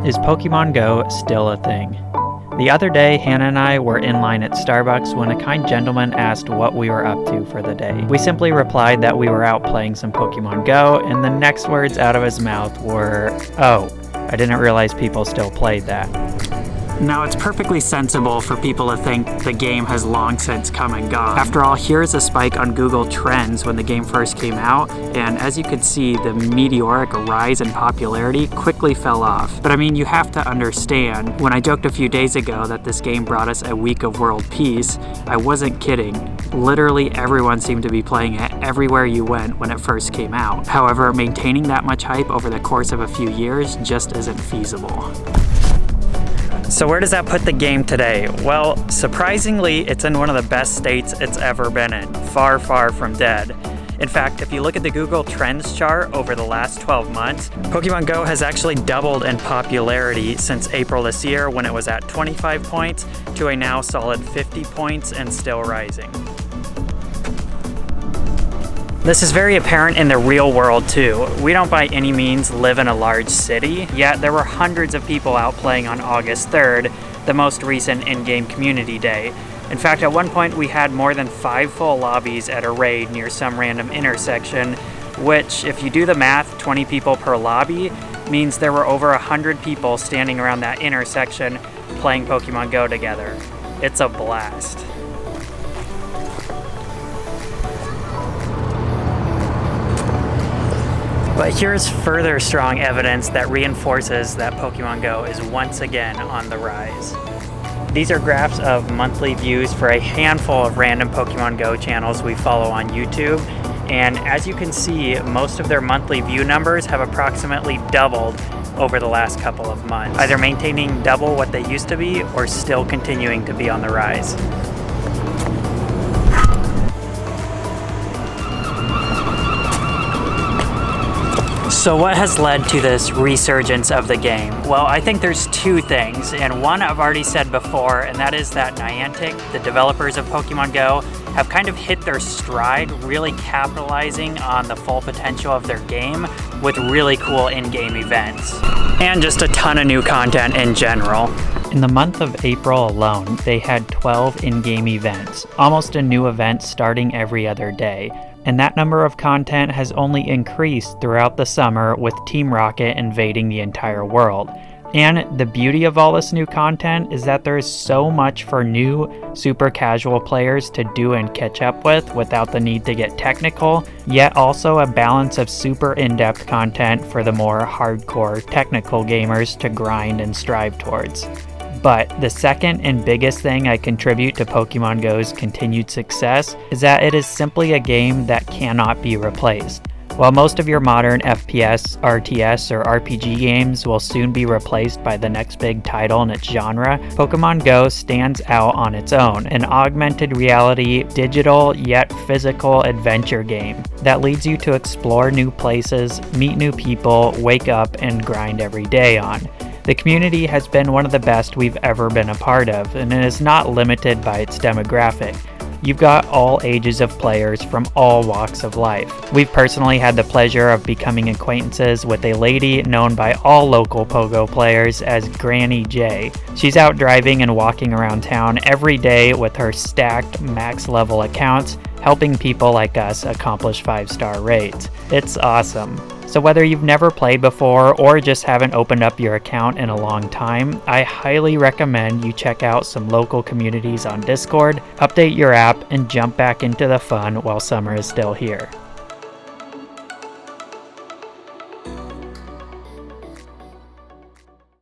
Is Pokemon Go still a thing? The other day, Hannah and I were in line at Starbucks when a kind gentleman asked what we were up to for the day. We simply replied that we were out playing some Pokemon Go, and the next words out of his mouth were, "Oh, I didn't realize people still played that." Now, it's perfectly sensible for people to think the game has long since come and gone. After all, here's a spike on Google Trends when the game first came out, and as you could see, the meteoric rise in popularity quickly fell off. But I mean, you have to understand, when I joked a few days ago that this game brought us a week of world peace, I wasn't kidding. Literally everyone seemed to be playing it everywhere you went when it first came out. However, maintaining that much hype over the course of a few years just isn't feasible. So where does that put the game today? Well, surprisingly, it's in one of the best states it's ever been in, far, far from dead. In fact, if you look at the Google Trends chart over the last 12 months, Pokemon Go has actually doubled in popularity since April this year when it was at 25 points to a now solid 50 points and still rising. This is very apparent in the real world too. We don't by any means live in a large city, yet there were hundreds of people out playing on August 3rd, the most recent in-game community day. In fact, at one point we had more than 5 full lobbies at a raid near some random intersection, which, if you do the math, 20 people per lobby, means there were over 100 people standing around that intersection playing Pokemon Go together. It's a blast. But here's further strong evidence that reinforces that Pokemon Go is once again on the rise. These are graphs of monthly views for a handful of random Pokemon Go channels we follow on YouTube, and as you can see, most of their monthly view numbers have approximately doubled over the last couple of months, either maintaining double what they used to be or still continuing to be on the rise. So what has led to this resurgence of the game? Well, I think there's two things, and one I've already said before, and that is that Niantic, the developers of Pokemon Go, have kind of hit their stride, really capitalizing on the full potential of their game with really cool in-game events. And just a ton of new content in general. In the month of April alone, they had 12 in-game events, almost a new event starting every other day. And that number of content has only increased throughout the summer with Team Rocket invading the entire world. And the beauty of all this new content is that there is so much for new, super casual players to do and catch up with without the need to get technical, yet also a balance of super in-depth content for the more hardcore technical gamers to grind and strive towards. But the second and biggest thing I contribute to Pokemon Go's continued success is that it is simply a game that cannot be replaced. While most of your modern FPS, RTS, or RPG games will soon be replaced by the next big title in its genre, Pokemon Go stands out on its own, an augmented reality, digital yet physical adventure game that leads you to explore new places, meet new people, wake up, and grind every day on. The community has been one of the best we've ever been a part of, and it is not limited by its demographic. You've got all ages of players from all walks of life. We've personally had the pleasure of becoming acquaintances with a lady known by all local PoGo players as Granny J. She's out driving and walking around town every day with her stacked max level accounts, helping people like us accomplish 5-star raids. It's awesome. So whether you've never played before or just haven't opened up your account in a long time, I highly recommend you check out some local communities on Discord, update your app, and jump back into the fun while summer is still here.